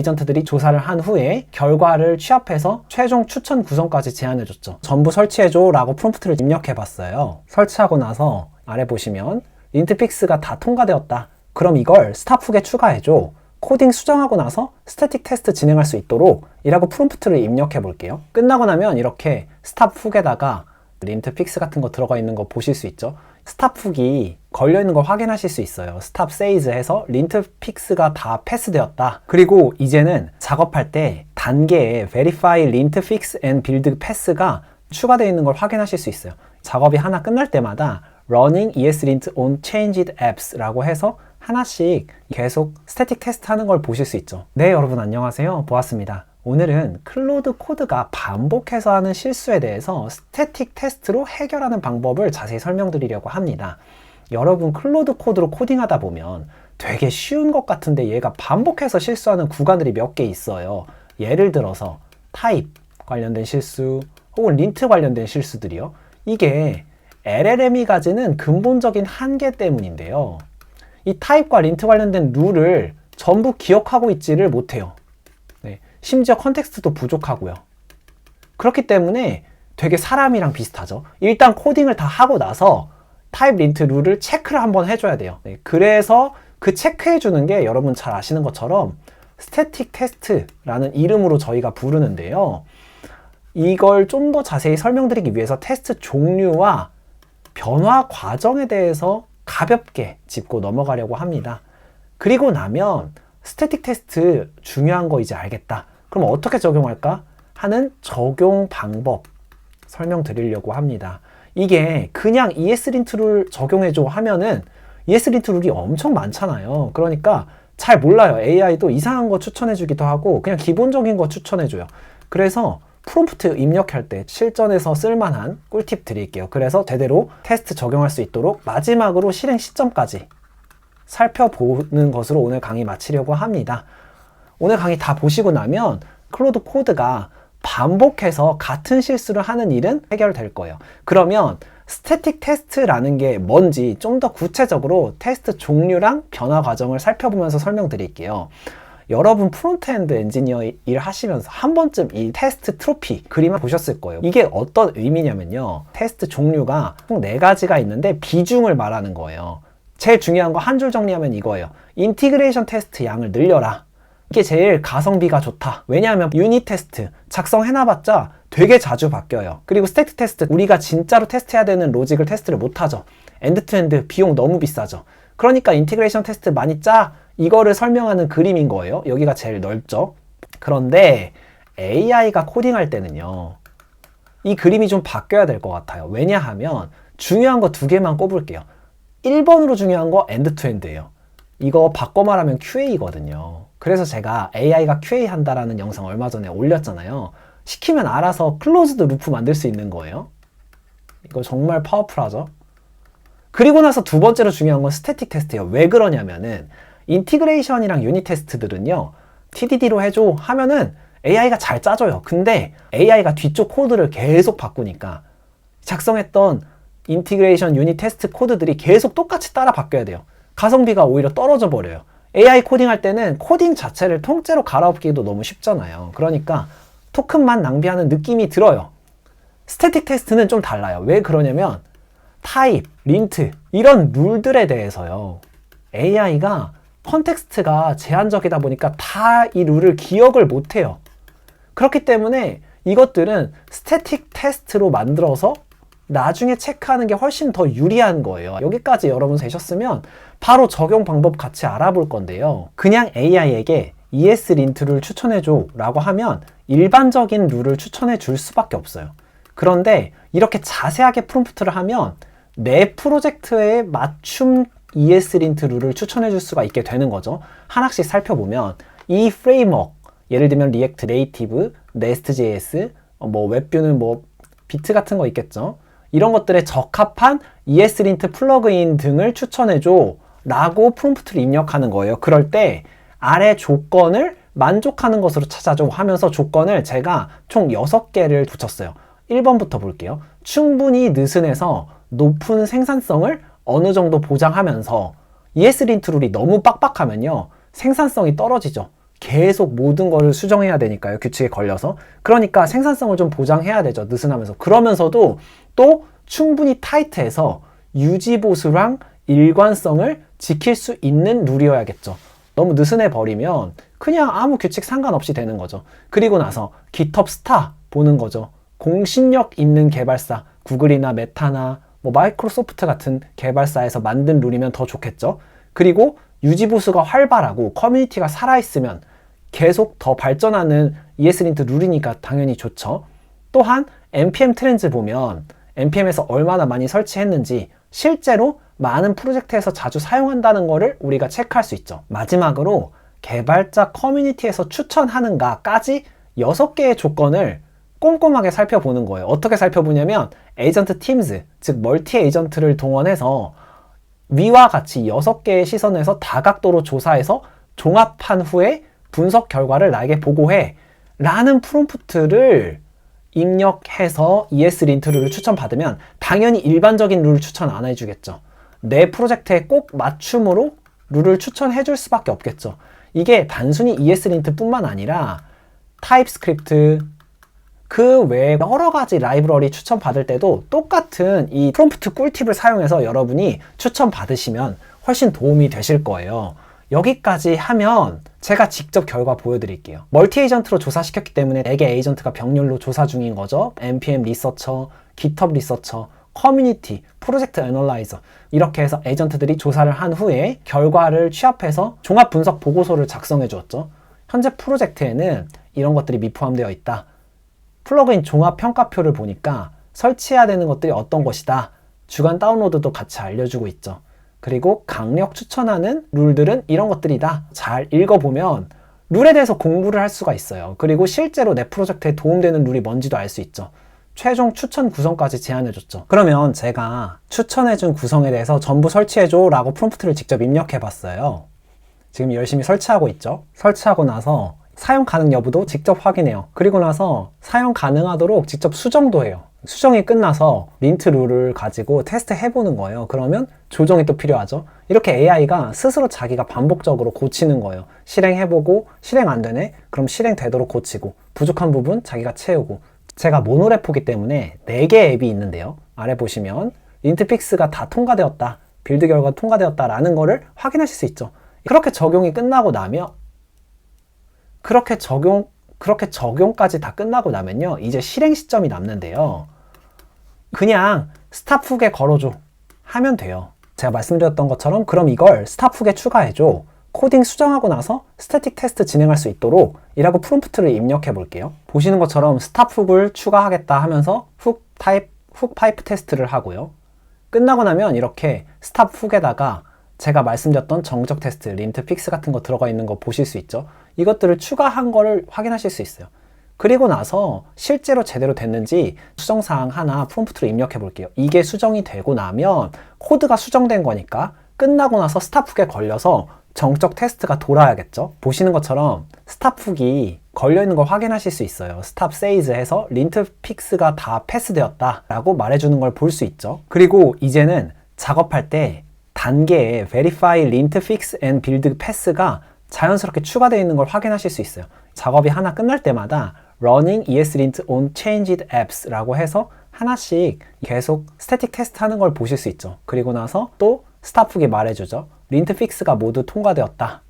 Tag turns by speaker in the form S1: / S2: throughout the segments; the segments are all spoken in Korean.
S1: 에이전트들이 조사를 한 후에 결과를 취합해서 최종 추천 구성까지 제안해줬죠. 전부 설치해줘 라고 프롬프트를 입력해봤어요. 설치하고 나서 아래 보시면 린트픽스가 다 통과되었다. 그럼 이걸 스탑 훅에 추가해줘. 코딩 수정하고 나서 스태틱 테스트 진행할 수 있도록 이라고 프롬프트를 입력해 볼게요. 끝나고 나면 이렇게 스탑 훅에다가 린트픽스 같은 거 들어가 있는 거 보실 수 있죠. 스탑 훅이 걸려 있는 걸 확인하실 수 있어요. 스탑 세이즈 해서 린트픽스가 다 패스되었다. 그리고 이제는 작업할 때 단계에 verify lintfix and build pass가 추가되어 있는 걸 확인하실 수 있어요. 작업이 하나 끝날 때마다 running ESLint on changed apps 라고 해서 하나씩 계속 스태틱 테스트 하는 걸 보실 수 있죠. 네, 여러분 안녕하세요. 보았습니다. 오늘은 클로드 코드가 반복해서 하는 실수에 대해서 스태틱 테스트로 해결하는 방법을 자세히 설명드리려고 합니다. 여러분 클로드 코드로 코딩하다 보면 되게 쉬운 것 같은데 얘가 반복해서 실수하는 구간들이 몇 개 있어요. 예를 들어서 타입 관련된 실수 혹은 린트 관련된 실수들이요. 이게 LLM이 가지는 근본적인 한계 때문인데요. 이 타입과 린트 관련된 룰을 전부 기억하고 있지를 못해요. 심지어 컨텍스트도 부족하고요. 그렇기 때문에 되게 사람이랑 비슷하죠. 일단 코딩을 다 하고 나서 타입 린트 룰을 체크를 한번 해줘야 돼요. 그래서 그 체크해주는 게 여러분 잘 아시는 것처럼 스태틱 테스트라는 이름으로 저희가 부르는데요. 이걸 좀 더 자세히 설명드리기 위해서 테스트 종류와 변화 과정에 대해서 가볍게 짚고 넘어가려고 합니다. 그리고 나면 스태틱 테스트 중요한 거 이제 알겠다. 그럼 어떻게 적용할까? 하는 적용 방법 설명드리려고 합니다. 이게 그냥 ESLint 룰 적용해줘 하면은 ESLint 룰이 엄청 많잖아요. 그러니까 잘 몰라요. AI도 이상한 거 추천해주기도 하고 그냥 기본적인 거 추천해줘요. 그래서 프롬프트 입력할 때 실전에서 쓸만한 꿀팁 드릴게요. 그래서 제대로 테스트 적용할 수 있도록 마지막으로 실행 시점까지 살펴보는 것으로 오늘 강의 마치려고 합니다. 오늘 강의 다 보시고 나면 클로드 코드가 반복해서 같은 실수를 하는 일은 해결될 거예요. 그러면 스태틱 테스트라는 게 뭔지 좀 더 구체적으로 테스트 종류랑 변화 과정을 살펴보면서 설명드릴게요. 여러분 프론트엔드 엔지니어 일 하시면서 한 번쯤 이 테스트 트로피 그림을 보셨을 거예요. 이게 어떤 의미냐면요. 테스트 종류가 총 4가지가 있는데 비중을 말하는 거예요. 제일 중요한 거 한 줄 정리하면 이거예요. 인티그레이션 테스트 양을 늘려라. 이게 제일 가성비가 좋다. 왜냐하면 유닛 테스트 작성해놔봤자 되게 자주 바뀌어요. 그리고 스태틱 테스트 우리가 진짜로 테스트해야 되는 로직을 테스트를 못하죠. 엔드 투 엔드 비용 너무 비싸죠. 그러니까 인티그레이션 테스트 많이 짜 이거를 설명하는 그림인 거예요. 여기가 제일 넓죠. 그런데 AI가 코딩할 때는요. 이 그림이 좀 바뀌어야 될 것 같아요. 왜냐하면 중요한 거 2개만 꼽을게요. 1번으로 중요한 거 엔드 투 엔드예요. 이거 바꿔 말하면 QA거든요. 그래서 제가 AI가 QA 한다라는 영상 얼마 전에 올렸잖아요. 시키면 알아서 클로즈드 루프 만들 수 있는 거예요. 이거 정말 파워풀하죠. 그리고 나서 2번째로 중요한 건 스태틱 테스트예요. 왜 그러냐면은 인티그레이션이랑 유닛 테스트들은요. TDD로 해줘 하면은 AI가 잘 짜줘요. 근데 AI가 뒤쪽 코드를 계속 바꾸니까 작성했던 인티그레이션 유닛 테스트 코드들이 계속 똑같이 따라 바뀌어야 돼요. 가성비가 오히려 떨어져 버려요. AI 코딩할 때는 코딩 자체를 통째로 갈아엎기도 너무 쉽잖아요. 그러니까 토큰만 낭비하는 느낌이 들어요. 스태틱 테스트는 좀 달라요. 왜 그러냐면 타입, 린트 이런 룰들에 대해서요. AI가 컨텍스트가 제한적이다 보니까 다 이 룰을 기억을 못해요. 그렇기 때문에 이것들은 스태틱 테스트로 만들어서 나중에 체크하는 게 훨씬 더 유리한 거예요. 여기까지 여러분 되셨으면 바로 적용 방법 같이 알아볼 건데요. 그냥 AI에게 ESLint를 추천해줘 라고 하면 일반적인 룰을 추천해 줄 수밖에 없어요. 그런데 이렇게 자세하게 프롬프트를 하면 내 프로젝트에 맞춤 ESLint 룰을 추천해 줄 수가 있게 되는 거죠. 하나씩 살펴보면 이 프레임워크, 예를 들면 리액트 네이티브, 네스트.js, 웹뷰는 비트 같은 거 있겠죠. 이런 것들에 적합한 ESLint 플러그인 등을 추천해줘 라고 프롬프트를 입력하는 거예요. 그럴 때 아래 조건을 만족하는 것으로 찾아줘 하면서 조건을 제가 총 6개를 붙였어요. 1번부터 볼게요. 충분히 느슨해서 높은 생산성을 어느 정도 보장하면서 ESLint 룰이 너무 빡빡하면요. 생산성이 떨어지죠. 계속 모든 거를 수정해야 되니까요. 규칙에 걸려서. 그러니까 생산성을 좀 보장해야 되죠. 느슨하면서. 그러면서도 또 충분히 타이트해서 유지보수랑 일관성을 지킬 수 있는 룰이어야겠죠. 너무 느슨해 버리면 그냥 아무 규칙 상관없이 되는 거죠. 그리고 나서 GitHub 스타 보는 거죠. 공신력 있는 개발사, 구글이나 메타나 뭐 마이크로소프트 같은 개발사에서 만든 룰이면 더 좋겠죠. 그리고 유지보수가 활발하고 커뮤니티가 살아있으면 계속 더 발전하는 ESLint 룰이니까 당연히 좋죠. 또한 npm 트렌즈 보면 npm에서 얼마나 많이 설치했는지 실제로 많은 프로젝트에서 자주 사용한다는 거를 우리가 체크할 수 있죠. 마지막으로 개발자 커뮤니티에서 추천하는가까지 6개의 조건을 꼼꼼하게 살펴보는 거예요. 어떻게 살펴보냐면 에이전트 팀즈, 즉 멀티 에이전트를 동원해서 위와 같이 6개의 시선에서 다각도로 조사해서 종합한 후에 분석 결과를 나에게 보고해 라는 프롬프트를 입력해서 ESLint 룰을 추천받으면 당연히 일반적인 룰을 추천 안 해주겠죠. 내 프로젝트에 꼭 맞춤으로 룰을 추천해 줄 수밖에 없겠죠. 이게 단순히 ESLint 뿐만 아니라 타입스크립트 그 외에 여러 가지 라이브러리 추천받을 때도 똑같은 이 프롬프트 꿀팁을 사용해서 여러분이 추천받으시면 훨씬 도움이 되실 거예요. 여기까지 하면 제가 직접 결과 보여드릴게요. 멀티 에이전트로 조사시켰기 때문에 4개 에이전트가 병렬로 조사 중인 거죠. npm 리서처, GitHub 리서처, 커뮤니티, 프로젝트 애널라이저 이렇게 해서 에이전트들이 조사를 한 후에 결과를 취합해서 종합 분석 보고서를 작성해 주었죠. 현재 프로젝트에는 이런 것들이 미포함되어 있다. 플러그인 종합 평가표를 보니까 설치해야 되는 것들이 어떤 것이다. 주간 다운로드도 같이 알려주고 있죠. 그리고 강력 추천하는 룰들은 이런 것들이다. 잘 읽어보면 룰에 대해서 공부를 할 수가 있어요. 그리고 실제로 내 프로젝트에 도움되는 룰이 뭔지도 알 수 있죠. 최종 추천 구성까지 제안해줬죠. 그러면 제가 추천해준 구성에 대해서 전부 설치해줘 라고 프롬프트를 직접 입력해봤어요. 지금 열심히 설치하고 있죠. 설치하고 나서 사용 가능 여부도 직접 확인해요. 그리고 나서 사용 가능하도록 직접 수정도 해요. 수정이 끝나서 린트 룰을 가지고 테스트 해보는 거예요. 그러면 조정이 또 필요하죠. 이렇게 AI가 스스로 자기가 반복적으로 고치는 거예요. 실행해보고 실행 안 되네? 그럼 실행되도록 고치고 부족한 부분 자기가 채우고. 제가 모노레포기 때문에 4개 앱이 있는데요. 아래 보시면 린트픽스가 다 통과되었다, 빌드 결과 통과되었다 라는 거를 확인하실 수 있죠. 그렇게 적용이 끝나고 나면 그렇게 적용까지 다 끝나고 나면요, 이제 실행 시점이 남는데요. 그냥 스탑 훅에 걸어줘 하면 돼요. 제가 말씀드렸던 것처럼 그럼 이걸 스탑 훅에 추가해줘. 코딩 수정하고 나서 스태틱 테스트 진행할 수 있도록 이라고 프롬프트를 입력해 볼게요. 보시는 것처럼 스탑 훅을 추가하겠다 하면서 훅 파이프 테스트를 하고요. 끝나고 나면 이렇게 스탑 훅에다가 제가 말씀드렸던 정적 테스트, 린트 픽스 같은 거 들어가 있는 거 보실 수 있죠. 이것들을 추가한 거를 확인하실 수 있어요. 그리고 나서 실제로 제대로 됐는지 수정사항 하나 프롬프트로 입력해 볼게요. 이게 수정이 되고 나면 코드가 수정된 거니까 끝나고 나서 스탑 훅에 걸려서 정적 테스트가 돌아야겠죠. 보시는 것처럼 스탑 훅이 걸려있는 걸 확인하실 수 있어요. 스탑 세이즈 해서 린트 픽스가 다 패스되었다 라고 말해주는 걸 볼 수 있죠. 그리고 이제는 작업할 때 단계에 verify lint fix and build pass가 자연스럽게 추가되어 있는 걸 확인하실 수 있어요. 작업이 하나 끝날 때마다 running ESLint on changed apps 라고 해서 하나씩 계속 스태틱 테스트 하는 걸 보실 수 있죠. 그리고 나서 또 스탑 훅이 말해주죠. 린트 픽스가 모두 통과되었다.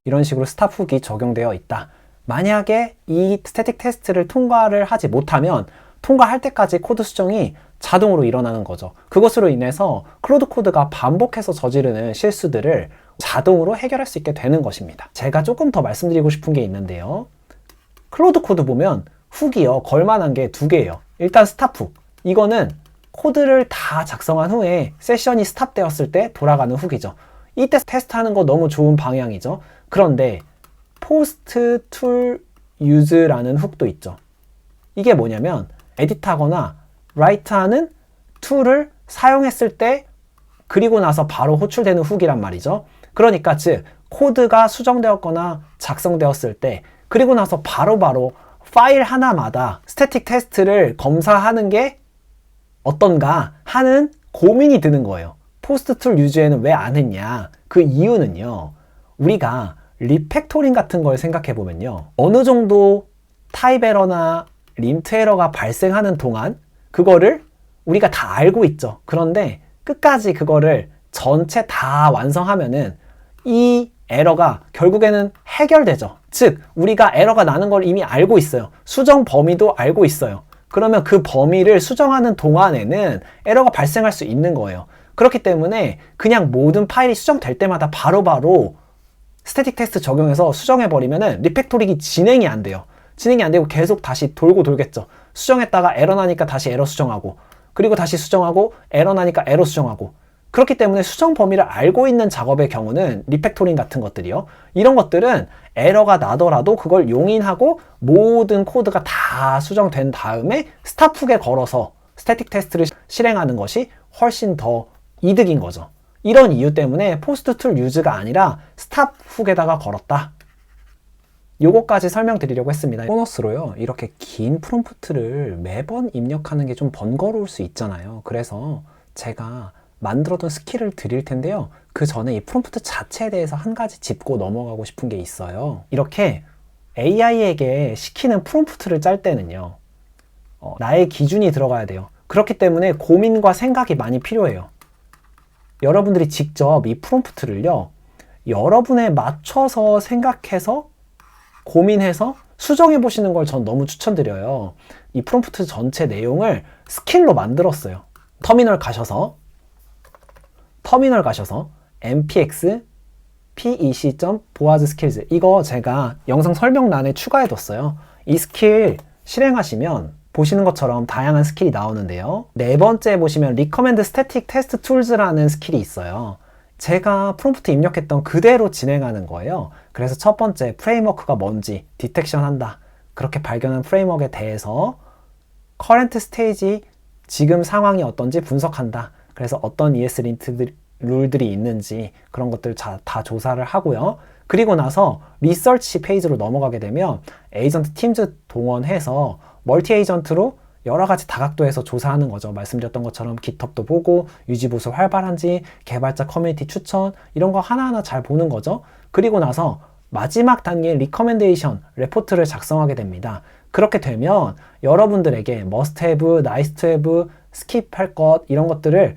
S1: 이런 식으로 스탑 훅이 적용되어 있다. 만약에 이 스태틱 테스트를 통과를 하지 못하면 통과할 때까지 코드 수정이 자동으로 일어나는 거죠. 그것으로 인해서 클로드 코드가 반복해서 저지르는 실수들을 자동으로 해결할 수 있게 되는 것입니다. 제가 조금 더 말씀드리고 싶은 게 있는데요. 클로드 코드 보면 훅이요, 걸만한 게 2개예요. 일단 스탑 훅. 이거는 코드를 다 작성한 후에 세션이 스탑되었을 때 돌아가는 훅이죠. 이때 테스트하는 거 너무 좋은 방향이죠. 그런데 post tool use라는 훅도 있죠. 이게 뭐냐면 에디트하거나 라이트하는 툴을 사용했을 때 그리고 나서 바로 호출되는 훅이란 말이죠. 그러니까 즉 코드가 수정되었거나 작성되었을 때 그리고 나서 바로바로 파일 하나마다 스태틱 테스트를 검사하는 게 어떤가 하는 고민이 드는 거예요. 포스트 툴 유즈에는 왜 안 했냐? 그 이유는요, 우리가 리팩토링 같은 걸 생각해 보면요. 어느 정도 타입 에러나 림트 에러가 발생하는 동안 그거를 우리가 다 알고 있죠. 그런데 끝까지 그거를 전체 다 완성하면은 이 에러가 결국에는 해결되죠. 즉, 우리가 에러가 나는 걸 이미 알고 있어요. 수정 범위도 알고 있어요. 그러면 그 범위를 수정하는 동안에는 에러가 발생할 수 있는 거예요. 그렇기 때문에 그냥 모든 파일이 수정될 때마다 바로바로 스태틱 테스트 적용해서 수정해버리면은 리팩토링이 진행이 안 돼요. 진행이 안 되고 계속 다시 돌고 돌겠죠. 수정했다가 에러 나니까 다시 에러 수정하고, 그리고 다시 수정하고, 에러 나니까 에러 수정하고. 그렇기 때문에 수정 범위를 알고 있는 작업의 경우는 리팩토링 같은 것들이요. 이런 것들은 에러가 나더라도 그걸 용인하고 모든 코드가 다 수정된 다음에 스탑 훅에 걸어서 스태틱 테스트를 실행하는 것이 훨씬 더 이득인 거죠. 이런 이유 때문에 포스트 툴 유즈가 아니라 스탑 훅에다가 걸었다. 요거까지 설명드리려고 했습니다. 보너스로요, 이렇게 긴 프롬프트를 매번 입력하는 게 좀 번거로울 수 있잖아요. 그래서 제가 만들어둔 스킬을 드릴 텐데요. 그 전에 이 프롬프트 자체에 대해서 한 가지 짚고 넘어가고 싶은 게 있어요. 이렇게 AI에게 시키는 프롬프트를 짤 때는요, 나의 기준이 들어가야 돼요. 그렇기 때문에 고민과 생각이 많이 필요해요. 여러분들이 직접 이 프롬프트를요, 여러분에 맞춰서 생각해서 고민해서 수정해 보시는 걸 전 너무 추천드려요. 이 프롬프트 전체 내용을 스킬로 만들었어요. 터미널 가셔서 npx pec.boaz skills, 이거 제가 영상 설명란에 추가해 뒀어요. 이 스킬 실행하시면 보시는 것처럼 다양한 스킬이 나오는데요. 네 번째 보시면 recommend static test tools라는 스킬이 있어요. 제가 프롬프트 입력했던 그대로 진행하는 거예요. 그래서 첫 번째, 프레임워크가 뭔지 디텍션 한다. 그렇게 발견한 프레임워크에 대해서 current stage, 지금 상황이 어떤지 분석한다. 그래서 어떤 ES 룰들이 있는지 그런 것들 다 조사를 하고요. 그리고 나서 리서치 페이지로 넘어가게 되면 에이전트 팀즈 동원해서 멀티 에이전트로 여러 가지 다각도에서 조사하는 거죠. 말씀드렸던 것처럼 GitHub도 보고, 유지보수 활발한지, 개발자 커뮤니티 추천, 이런 거 하나하나 잘 보는 거죠. 그리고 나서 마지막 단계의 리커멘데이션, 레포트를 작성하게 됩니다. 그렇게 되면 여러분들에게 must have, nice to have, 스킵할 것, 이런 것들을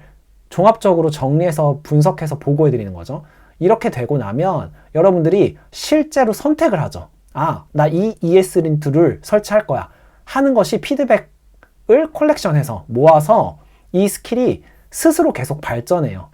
S1: 종합적으로 정리해서 분석해서 보고해 드리는 거죠. 이렇게 되고 나면 여러분들이 실제로 선택을 하죠. 아, 나 이 ESLint를 설치할 거야 하는 것이 피드백을 콜렉션해서 모아서 이 스킬이 스스로 계속 발전해요.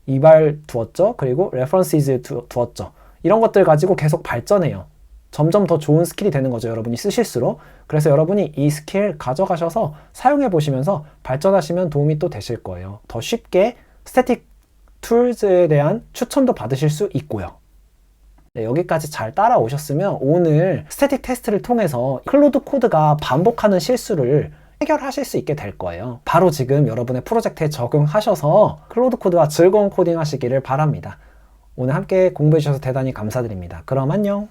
S1: 이발 두었죠. 그리고 references 두었죠. 이런 것들 가지고 계속 발전해요. 점점 더 좋은 스킬이 되는 거죠. 여러분이 쓰실수록. 그래서 여러분이 이 스킬 가져가셔서 사용해 보시면서 발전하시면 도움이 또 되실 거예요. 더 쉽게 스태틱 툴즈에 대한 추천도 받으실 수 있고요. 네, 여기까지 잘 따라오셨으면 오늘 스태틱 테스트를 통해서 클로드 코드가 반복하는 실수를 해결하실 수 있게 될 거예요. 바로 지금 여러분의 프로젝트에 적용하셔서 클로드 코드와 즐거운 코딩 하시기를 바랍니다. 오늘 함께 공부해 주셔서 대단히 감사드립니다. 그럼 안녕!